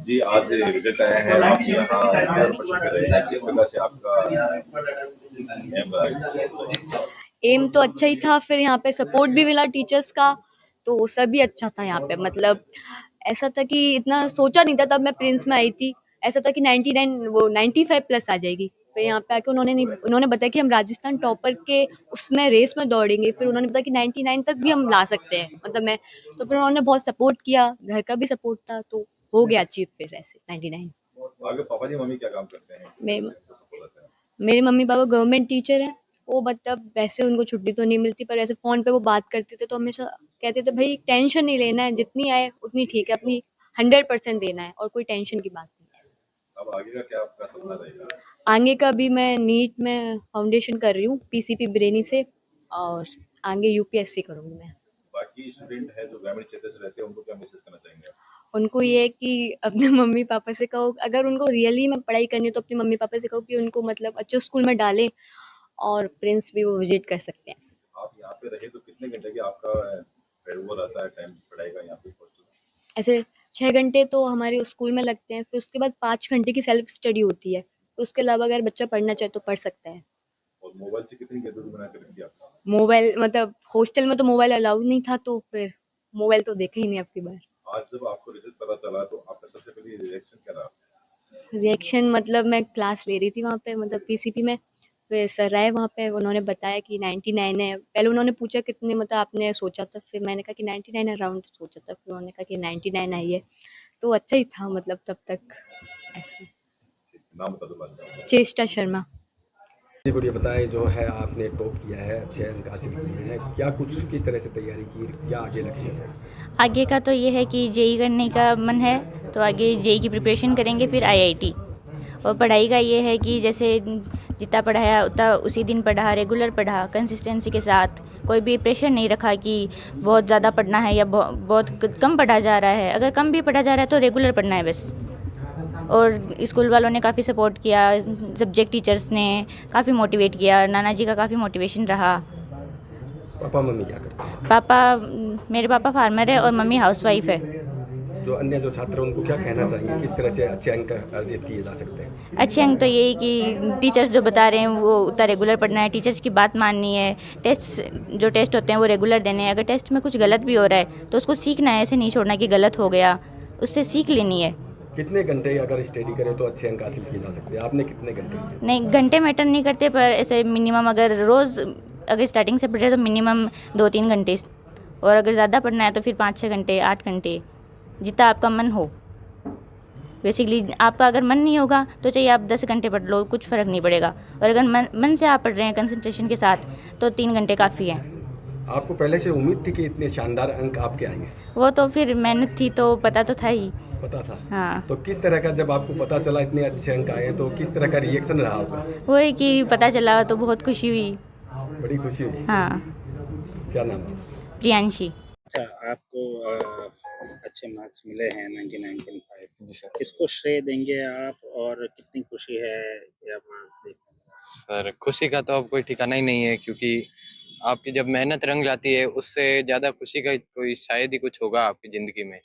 जी, आज रिजल्ट आया है, आप यहाँ 11% पे रहे हैं, किस प्रकार से आपका एम रहा? एम तो अच्छा ही था, फिर यहाँ पे सपोर्ट भी मिला टीचर्स का, तो सभी अच्छा था यहाँ पे। मतलब ऐसा था कि इतना सोचा नहीं था तब मैं प्रिंस में आई थी, ऐसा था कि 99 वो 95 प्लस आ जाएगी। फिर यहाँ पे आके उन्होंने बताया कि हम राजस्थान टॉपर के उसमें रेस में दौड़ेंगे, फिर उन्होंने बताया कि 99 तक भी हम ला सकते हैं, मतलब मैं तो फिर उन्होंने बहुत सपोर्ट किया, घर का भी सपोर्ट था, तो हो गया अचीव फिर ऐसे 99। आगे पापा जी मम्मी क्या काम करते हैं? मैं मेरे मम्मी पापा गवर्नमेंट टीचर हैं। वो मतलब वैसे उनको छुट्टी तो नहीं मिलती, पर ऐसे फ़ोन पे वो बात करते थे तो हमेशा कहते थे भाई टेंशन नहीं लेना है, जितनी आए उतनी ठीक है, अपनी 100% देना है और कोई टेंशन की बात नहीं है। अब आगे का क्या आपका सपना रहेगा? आगे का भी मैं नीट में फाउंडेशन कर रही हूँ पीसीपी ब्रेनी से, और आगे यूपीएससी करूँगी मैं। बाकी स्टूडेंट है जो ग्रामीण क्षेत्र से रहते हैं उनको क्या मैसेज करना चाहेंगे आप? उनको ये है कि अपने मम्मी पापा से कहो, अगर उनको रियली में पढ़ाई करनी है तो अपने मम्मी पापा से कहो कि उनको मतलब अच्छे स्कूल में डालें, और प्रिंस भी वो विजिट कर सकते हैं। आप यहाँ पे रहे तो कितने घंटे की आपका वो रहता है टाइम पढ़ाई का यहाँ पे हॉस्टल में? ऐसे 6 घंटे तो हमारे स्कूल में लगते हैं, फिर उसके बाद 5 घंटे की सेल्फ स्टडी होती है, तो उसके अलावा अगर बच्चा पढ़ना चाहे तो पढ़ सकता है। और मोबाइल से कितनी दूरी बना के रखी आपने? मोबाइल मतलब हॉस्टल में तो मोबाइल अलाउड नहीं था, तो फिर मोबाइल तो देखा ही नहीं अब की बार। आज जब आपको रिजल्ट पता चला तो आपका सबसे पहले रिएक्शन क्या रहा? रिएक्शन मतलब मैं क्लास ले रही थी वहाँ पे, मतलब पीसीपी में, फिर सर आए वहाँ पे, उन्होंने बताया कि 99 है। पहले उन्होंने पूछा कितने मतलब आपने सोचा था, फिर मैंने कहा कि 99 अराउंड सोचा था, फिर उन्होंने कहा कि 99 आई है, तो अच्छा ही था मतलब तब तक ऐसा। नाम बता दो बाद में। चेष्टा शर्मा। जी गुड़िया बताएं, जो है आपने टॉप किया है, अच्छे अंक हासिल किए हैं, क्या कुछ किस तरह से तैयारी की, क्या आगे लक्ष्य है? आगे का तो ये है कि जेई करने का मन है, तो आगे जेई की प्रिपरेशन करेंगे, फिर आईआईटी। और पढ़ाई का ये है कि जैसे जितना पढ़ाया उतना उसी दिन पढ़ा, रेगुलर पढ़ा, कंसिस्टेंसी के साथ, कोई भी प्रेशर नहीं रखा कि बहुत ज़्यादा पढ़ना है या बहुत कम पढ़ा जा रहा है। अगर कम भी पढ़ा जा रहा है तो रेगुलर पढ़ना है बस। और स्कूल वालों ने काफ़ी सपोर्ट किया, सब्जेक्ट टीचर्स ने काफ़ी मोटिवेट किया, नाना जी का काफ़ी मोटिवेशन रहा। पापा मम्मी क्या करते हैं? पापा मेरे पापा फार्मर है और मम्मी हाउसवाइफ है। जो अन्य जो छात्र हैं उनको क्या कहना चाहेंगे, किस तरह से अच्छे अंक अर्जित किए जा सकते हैं? अच्छे अंक तो यही कि टीचर्स जो बता रहे हैं वो उतना रेगुलर पढ़ना है, टीचर्स की बात माननी है, जो टेस्ट होते हैं वो रेगुलर देने हैं। अगर टेस्ट में कुछ गलत भी हो रहा है तो उसको सीखना है, ऐसे नहीं छोड़ना कि गलत हो गया, उससे सीख लेनी है। कितने घंटे अगर स्टडी करें तो अच्छे अंक हासिल किए जा सकते हैं? आपने कितने घंटे किए? नहीं, घंटे मैटर नहीं करते, पर ऐसे मिनिमम अगर रोज़ अगर स्टार्टिंग से पढ़ रहे तो मिनिमम 2-3 घंटे, और अगर ज़्यादा पढ़ना है तो फिर 5-6 घंटे, 8 घंटे, जितना आपका मन हो। बेसिकली आपका अगर मन नहीं होगा तो चाहिए आप 10 घंटे पढ़ लो, कुछ फ़र्क नहीं पड़ेगा। और अगर मन से आप पढ़ रहे हैं कंसंट्रेशन के साथ तो 3 घंटे काफ़ी हैं। आपको पहले से उम्मीद थी कि इतने शानदार अंक आपके आएंगे? वो तो फिर मेहनत थी तो पता तो था ही। पता था? हाँ, तो किस तरह का, जब आपको पता चला इतने अच्छे अंक आए हैं, तो किस तरह का रिएक्शन रहा होगा? वो है कि पता चला तो बहुत खुशी हुई। बड़ी खुशी हुई? हाँ। क्या नाम है? प्रियांशी। अच्छा, आपको अच्छे मार्क्स मिले हैं 99.5। जी सर। किसको श्रेय देंगे आप, और कितनी खुशी है ये मार्क्स देखने में? सर खुशी का तो अब कोई ठिकाना ही नहीं है, क्योंकि आपकी जब मेहनत रंग लाती है उससे ज़्यादा खुशी का कोई शायद ही कुछ होगा आपकी ज़िंदगी में।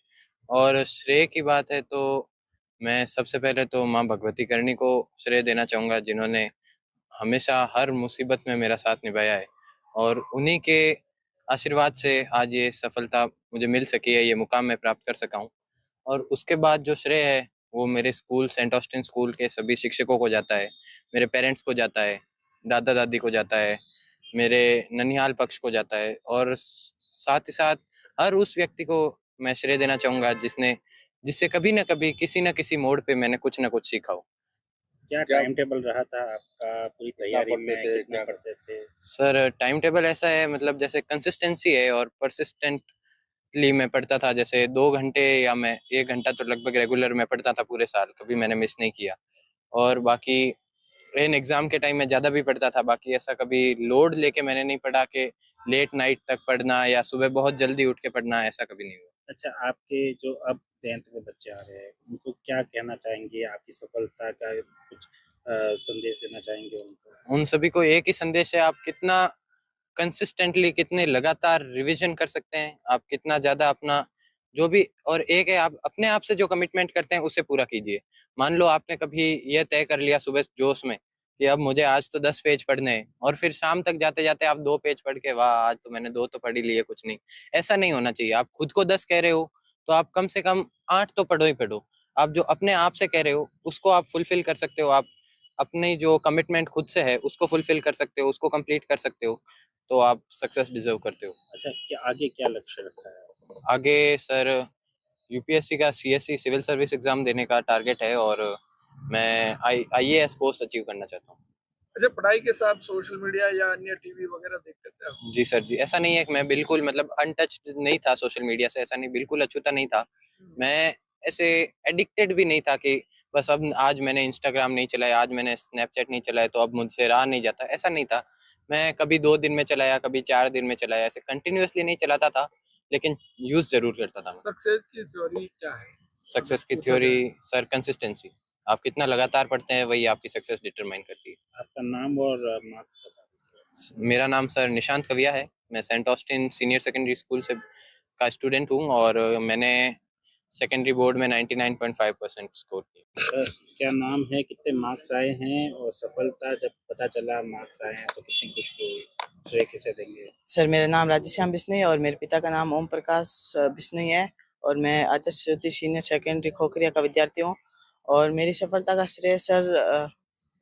और श्रेय की बात है तो मैं सबसे पहले तो माँ भगवती करनी को श्रेय देना चाहूँगा, जिन्होंने हमेशा हर मुसीबत में मेरा साथ निभाया है, और उन्हीं के आशीर्वाद से आज ये सफलता मुझे मिल सकी है, ये मुकाम मैं प्राप्त कर सका हूँ। और उसके बाद जो श्रेय है वो मेरे स्कूल सेंट ऑस्टिन स्कूल के सभी शिक्षकों को जाता है, मेरे पेरेंट्स को जाता है, दादा दादी को जाता है, मेरे ननिहाल पक्ष को जाता है, और साथ ही साथ हर उस व्यक्ति को मैं श्रेय देना चाहूँगा जिससे कभी न कभी किसी न किसी मोड़ पे मैंने कुछ न कुछ सीखा हो। क्या टाइम टेबल रहा था आपका पूरी तैयारी में, कितना पढ़ते थे? सर टाइम टेबल ऐसा है, मतलब जैसे कंसिस्टेंसी है और परसिस्टेंटली मैं पढ़ता था। जैसे 2 घंटे या मैं 1 घंटा तो लगभग रेगुलर मैं पढ़ता था पूरे साल, कभी मैंने मिस नहीं किया। और बाकी इन एग्ज़ाम के टाइम में ज़्यादा भी पढ़ता था, बाकी ऐसा कभी लोड लेके मैंने नहीं पढ़ा कि लेट नाइट तक पढ़ना या सुबह बहुत जल्दी उठ के पढ़ना, ऐसा कभी नहीं हुआ। अच्छा, आपके जो अब 10th में बच्चे आ रहे हैं उनको क्या कहना चाहेंगे, आपकी सफलता का कुछ संदेश देना चाहेंगे उनको? उन सभी को एक ही संदेश है, आप कितना कंसिस्टेंटली, कितने लगातार रिवीजन कर सकते हैं, आप कितना ज़्यादा अपना जो भी, और एक है आप अपने आप से जो कमिटमेंट करते हैं उसे पूरा कीजिए। मान लो आपने कभी ये तय कर लिया सुबह जोश में कि अब मुझे आज तो 10 पेज पढ़ने हैं, और फिर शाम तक जाते जाते आप 2 पेज पढ़ के, वाह आज तो मैंने 2 तो पढ़ ही लिए, कुछ नहीं। ऐसा नहीं होना चाहिए। आप खुद को 10 कह रहे हो तो आप कम से कम 8 तो पढ़ो ही पढ़ो। आप जो अपने आप से कह रहे हो उसको आप फुलफिल कर सकते हो। आप अपनी जो कमिटमेंट खुद से है उसको फुलफिल कर सकते हो, उसको कंप्लीट कर सकते हो, तो आप सक्सेस डिजर्व करते हो। अच्छा, क्या आगे क्या लक्ष्य रखा है? आगे सर यूपीएससी का सीएससी सिविल सर्विस एग्जाम देने का टारगेट है, और मैं आईएएस पोस्ट अचीव करना चाहता हूँ। अच्छा, पढ़ाई के साथ सोशल मीडिया या अन्य टीवी वगैरह देखते थे आप? जी सर जी, ऐसा नहीं है कि मैं बिल्कुल मतलब अनटच्ड नहीं था सोशल मीडिया से, ऐसा नहीं, बिल्कुल अछूता नहीं था। मैं ऐसे एडिक्टेड भी नहीं था कि बस अब आज मैंने इंस्टाग्राम नहीं चलाया, आज मैंने स्नैपचैट नहीं चलाया तो अब मुझसे रहा नहीं जाता, ऐसा नहीं था। मैं कभी 2 दिन में चलाया, कभी 4 दिन में चलाया, ऐसे कंटिन्यूअसली नहीं चलाता था, लेकिन यूज जरूर करता था मैं। सक्सेस की थ्योरी क्या है? सक्सेस की थ्योरी सर कंसिस्टेंसी। आप कितना लगातार पढ़ते हैं वही आपकी सक्सेस डिटरमाइन करती है। आपका नाम और मार्क्स बता दीजिए। मेरा नाम सर निशांत कविया है। मैं Saint Austin senior secondary school से का स्टूडेंट हूँ, और मैंने सेकेंडरी बोर्ड में 99.5% स्कोर किया। क्या नाम है, कितने मार्क्स आए हैं, और सफलता जब पता चला मार्क्स आए हैं तो कितनी खुशी हुई? श्रेय किसे देंगे? सर, मेरा नाम राधेश्याम बिश्नोई है और मेरे पिता का नाम ओम प्रकाश बिश्नोई है, और मैं आदर्श ज्योति सीनियर सेकेंडरी खोखरिया का विद्यार्थी हूँ। और मेरी सफलता का श्रेय सर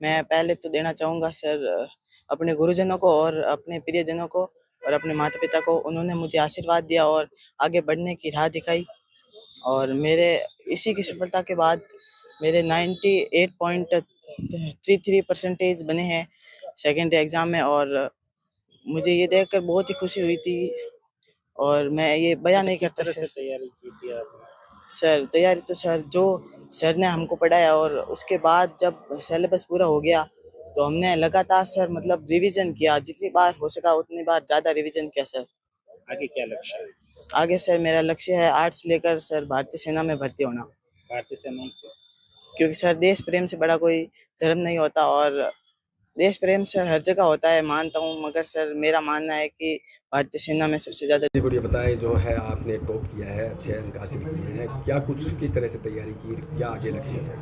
मैं पहले तो देना चाहूँगा सर अपने गुरुजनों को और अपने प्रियजनों को और अपने माता पिता को। उन्होंने मुझे आशीर्वाद दिया और आगे बढ़ने की राह दिखाई, और मेरे इसी की सफलता के बाद मेरे 98.33% बने हैं सेकेंडरी एग्ज़ाम में, और मुझे ये देखकर बहुत ही खुशी हुई थी और मैं ये बयान नहीं किस करता तरह से सर। तैयारी की थी आपने? सर, तैयारी तो सर जो सर ने हमको पढ़ाया, और उसके बाद जब सिलेबस पूरा हो गया तो हमने लगातार सर मतलब रिवीजन किया, जितनी बार हो सका उतनी बार ज़्यादा रिवीजन किया सर। आगे क्या लक्ष्य है? आगे सर मेरा लक्ष्य है आर्ट्स लेकर सर भारतीय सेना में भर्ती होना, भारतीय सेना क्यों? क्योंकि सर देश प्रेम से बड़ा कोई धर्म नहीं होता, और देश प्रेम सर हर जगह होता है मानता हूँ, मगर सर मेरा मानना है कि भारतीय सेना में सबसे ज़्यादा। जी गुड़िया बताएं, जो है आपने टॉप किया है, अच्छे अंक हासिल किए हैं, क्या कुछ किस तरह से तैयारी की, क्या आगे लक्ष्य है?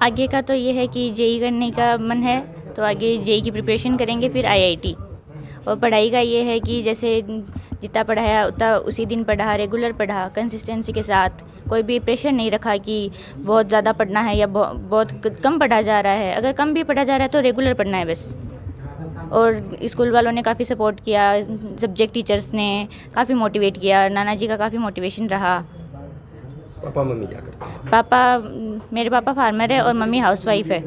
आगे का तो ये है कि जेई करने का मन है, तो आगे जेई की प्रिपरेशन करेंगे, फिर आईआईटी। और पढ़ाई का ये है कि जैसे जितना पढ़ाया उतना उसी दिन पढ़ा, रेगुलर पढ़ा, कंसिस्टेंसी के साथ, कोई भी प्रेशर नहीं रखा कि बहुत ज़्यादा पढ़ना है या बहुत कम पढ़ा जा रहा है। अगर कम भी पढ़ा जा रहा है तो रेगुलर पढ़ना है बस। और स्कूल वालों ने काफ़ी सपोर्ट किया, सब्जेक्ट टीचर्स ने काफ़ी मोटिवेट किया, नाना जी का काफ़ी मोटिवेशन रहा। पापा मम्मी क्या करते हैं? मेरे पापा फार्मर है और मम्मी हाउसवाइफ है।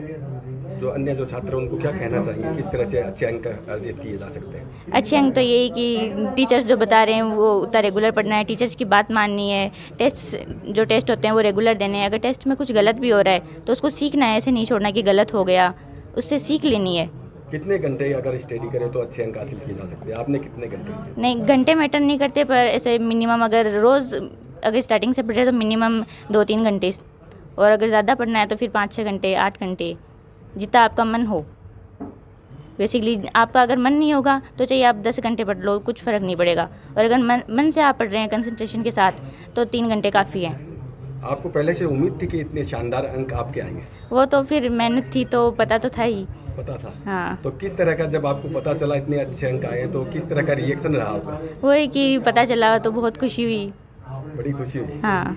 जो अन्य जो छात्र हैं उनको क्या कहना चाहेंगे, किस तरह से अच्छे अंक अर्जित किए जा सकते हैं? अच्छे अंक तो यही कि टीचर्स जो बता रहे हैं वो उतना रेगुलर पढ़ना है, टीचर्स की बात माननी है, जो टेस्ट होते हैं वो रेगुलर देने हैं। अगर टेस्ट में कुछ गलत भी हो रहा है तो उसको सीखना है, ऐसे नहीं छोड़ना कि गलत हो गया, उससे सीख लेनी है। कितने घंटे अगर स्टडी करें तो अच्छे अंक हासिल किए जा सकते हैं? आपने कितने घंटे किए? नहीं, घंटे मैटर नहीं करते, पर ऐसे मिनिमम अगर रोज़ अगर स्टार्टिंग से पढ़े तो मिनिमम 2-3 घंटे, और अगर ज़्यादा पढ़ना है तो फिर 5-6 घंटे, 8 घंटे, जितना आपका मन हो। बेसिकली आपका अगर मन नहीं होगा तो चाहिए आप 10 घंटे पढ़ लो, कुछ फ़र्क नहीं पड़ेगा। और अगर मन से आप पढ़ रहे हैं कंसंट्रेशन के साथ तो 3 घंटे काफ़ी है। आपको पहले से उम्मीद थी कि इतने शानदार अंक आपके आएंगे? वो तो फिर मेहनत थी तो पता तो था ही। पता था? हाँ, तो किस तरह का, जब आपको पता चला इतने अच्छे अंक आए हैं, तो किस तरह का रिएक्शन रहा होगा? वही कि पता चला तो बहुत खुशी हुई। बड़ी खुशी हुई? हाँ।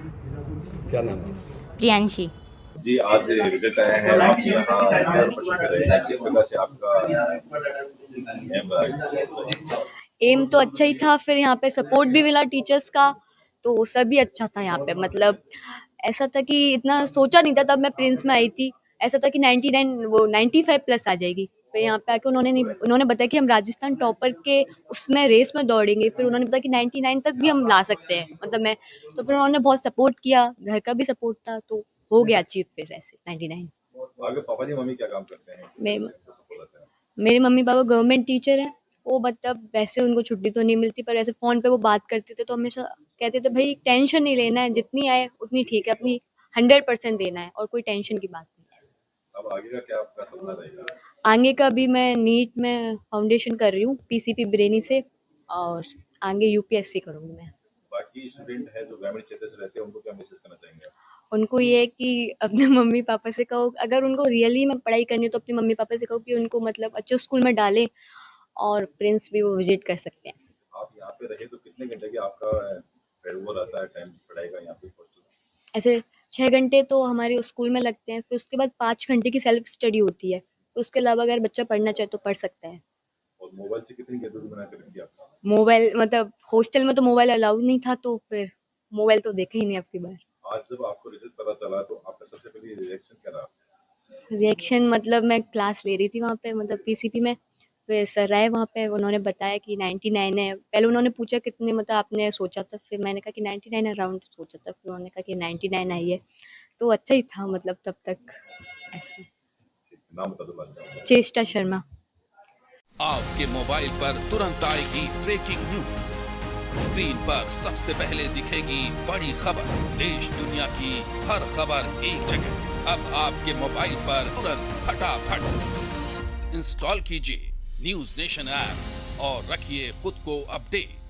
क्या नाम है? प्रियांशी। जी, आज रिजल्ट आया है, आप यहाँ घर पर कर रहे हैं, किस प्रकार से आपका एम रहा? एम तो अच्छा ही था, फिर यहाँ पे सपोर्ट भी मिला टीचर्स का, तो सभी अच्छा था यहाँ पे। मतलब ऐसा था कि इतना सोचा नहीं था, तब मैं प्रिंस में आई थी, ऐसा था कि 95 प्लस आ जाएगी। फिर यहाँ पे आके उन्होंने बताया कि हम राजस्थान टॉपर के उसमें रेस में दौड़ेंगे, फिर उन्होंने बताया कि 99 तक भी हम ला सकते हैं, मतलब मैं तो फिर उन्होंने बहुत सपोर्ट किया, घर का भी सपोर्ट था, तो हो गया अचीव फिर ऐसे 99। आगे पापा जी मम्मी क्या काम करते हैं? मेरे मम्मी पापा गवर्नमेंट टीचर हैं। वो मतलब वैसे उनको छुट्टी तो नहीं मिलती, पर ऐसे फ़ोन पे वो बात करते थे तो हमेशा कहते थे भाई टेंशन नहीं लेना है, जितनी आए उतनी ठीक है, अपनी 100% देना है और कोई टेंशन की बात नहीं है। अब आगे का क्या आपका सपना रहेगा? आगे का भी मैं नीट में फाउंडेशन कर रही हूँ पीसीपी ब्रेनी से, और आगे यूपीएससी करूँगी मैं। बाकी बाकी स्टूडेंट है जो ग्रामीण क्षेत्र से रहते हैं, उनको क्या मैसेज करना चाहेंगे आप? उनको ये है कि अपने मम्मी पापा से कहो, अगर उनको रियली में पढ़ाई करनी है तो अपने मम्मी पापा से कहो कि उनको मतलब अच्छे स्कूल में डालें, और प्रिंस भी वो विजिट कर सकते हैं। आप यहाँ पे रहे तो कितने घंटे की आपका वो रहता है टाइम पढ़ाई का यहाँ पे हॉस्टल में? ऐसे 6 घंटे तो हमारे स्कूल में लगते हैं, फिर उसके बाद 5 घंटे की सेल्फ स्टडी होती है, तो उसके अलावा अगर बच्चा पढ़ना चाहे तो पढ़ सकता है। और मोबाइल से कितनी दूरी बना कर रखी आपका? मोबाइल मतलब हॉस्टल में तो मोबाइल अलाउड नहीं था, तो फिर मोबाइल तो देखा ही नहीं अब की बार। आज जब आपको रिजल्ट पता चला तो आपका सबसे पहले रिएक्शन क्या रहा? रिएक्शन मतलब मैं क्लास ले रही थी वहाँ पे, मतलब पीसीपी में, फिर सर आए वहाँ पे, उन्होंने बताया कि 99 है। पहले उन्होंने पूछा कितने मतलब आपने सोचा था, फिर मैंने कहा कि 99 अराउंड सोचा था, फिर उन्होंने कहा कि 99 आई है, तो अच्छा ही था मतलब तब तक। ऐसे नाम बता दो बात। चेष्टा शर्मा। आपके मोबाइल पर तुरंत आएगी ब्रेकिंग न्यूज, स्क्रीन पर सबसे पहले दिखेगी बड़ी खबर, देश दुनिया की हर खबर एक जगह। अब आपके मोबाइल पर तुरंत फटाफट इंस्टॉल कीजिए न्यूज़ नेशन ऐप और रखिए खुद को अपडेट।